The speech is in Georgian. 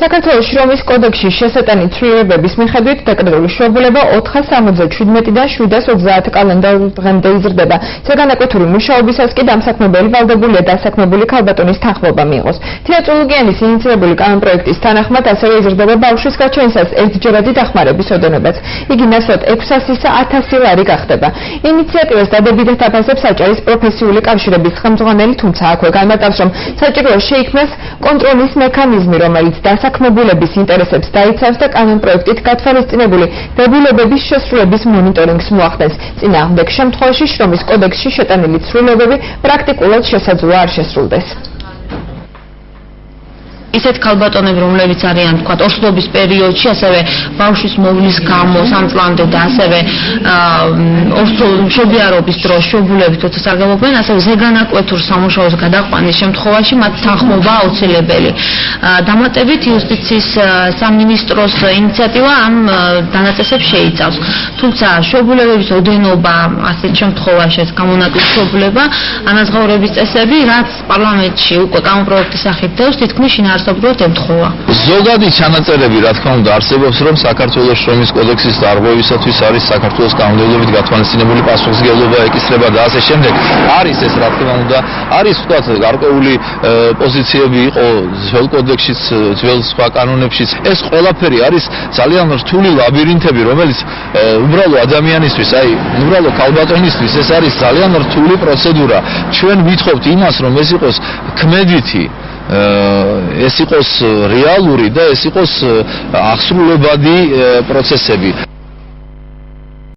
საქართველოს შრომის კოდექსში შესატანი ცვლილებების მიხედვით დეკრეტული შუაბულება 477-დან 730 კალენდარულ დღემდე იზრდება. საგანაკვეთური მუშაობისას კი დამსაქმებელი ვალდებულია დასაქმებული ქალბატონის თანხმობა მიიღოს. თინა წულუკიანის ინიციირებული კანონპროექტის თანახმად ასევე იზრდება ბავშვის გაჩენისას ერთჯერადი დახმარების ოდენობაც. იგი ნაცვლად 600-ისა 1000 ლარი გახდება. ინიციატივას დადებითად აფასებს საჭალის პროფესიული კავშირების ხელმძღვანელი, თუმცა აქვე განმარტავს, რომ საჭიროა შეიქმნას კონტროლის მექანიზმი, რომელიც დასაქმებულების ინტერესებს დაიცავს და კანონპროექტით გათვალისწინებული დებულებების შესრულების მონიტორინგს მოახდენს. წინააღმდეგ შემთხვევაში შრომის კოდექსში შეტანილი ცვლილებები პრაქტიკულად შესაძლოა არ შესრულდეს. ისეთ ქალბატონები, რომლებიც არიან თქვა ორსულობის პერიოდში, ასევე ბავშვის მოვლის გამო სამწლამდე და ასევე მშობიარობის დროს შობულებით როცა არ გამოგმენ, ასევე ზეგანაკვეთურ სამუშაოს გადაყვანის შემთხვევაში მათ თანხმობა აუცილებელი. დამატებით იუსტიციის სამინისტროს ინიციატივა ამ დანაწესებს შეიცავს. თუმცა შობულებების ოდენობა ასეთ შემთხვევაშიც გამონაკლისს შობულება, ანაზღაურების წესები, რაც პარლამენტში უკვე კანონპროექტის სახით დევს, თითქმის შინაარსობრივად ემთხვევა. ზოგადი ჩანაწერები, რა თქმა უნდა, არსებობს, რომ საქართველოს შრომის კოდექსის დარღვევისათვის არის საქართველოს კანონმდებლობით გათვალისწინებული პასუხისმგებლობა, ეკისრება და ასე შემდეგ. არის ეს, რა თქმა უნდა, არის ვთქვათ გარკვეული პოზიციები იყო ძველ კოდექსშიც, ძველ სხვა კანონებშიც. ეს ყველაფერი არის ძალიან რთული ლაბირინთები, რომელიც უბრალო ადამიანისთვის, აი, უბრალო ქალბატონისთვის ეს არის ძალიან რთული პროცედურა. ჩვენ ვითხოვთ იმას, რომ ეს იყოს ქმედვითი, ეს იყოს რეალური და ეს იყოს აღსრულებადი პროცესები.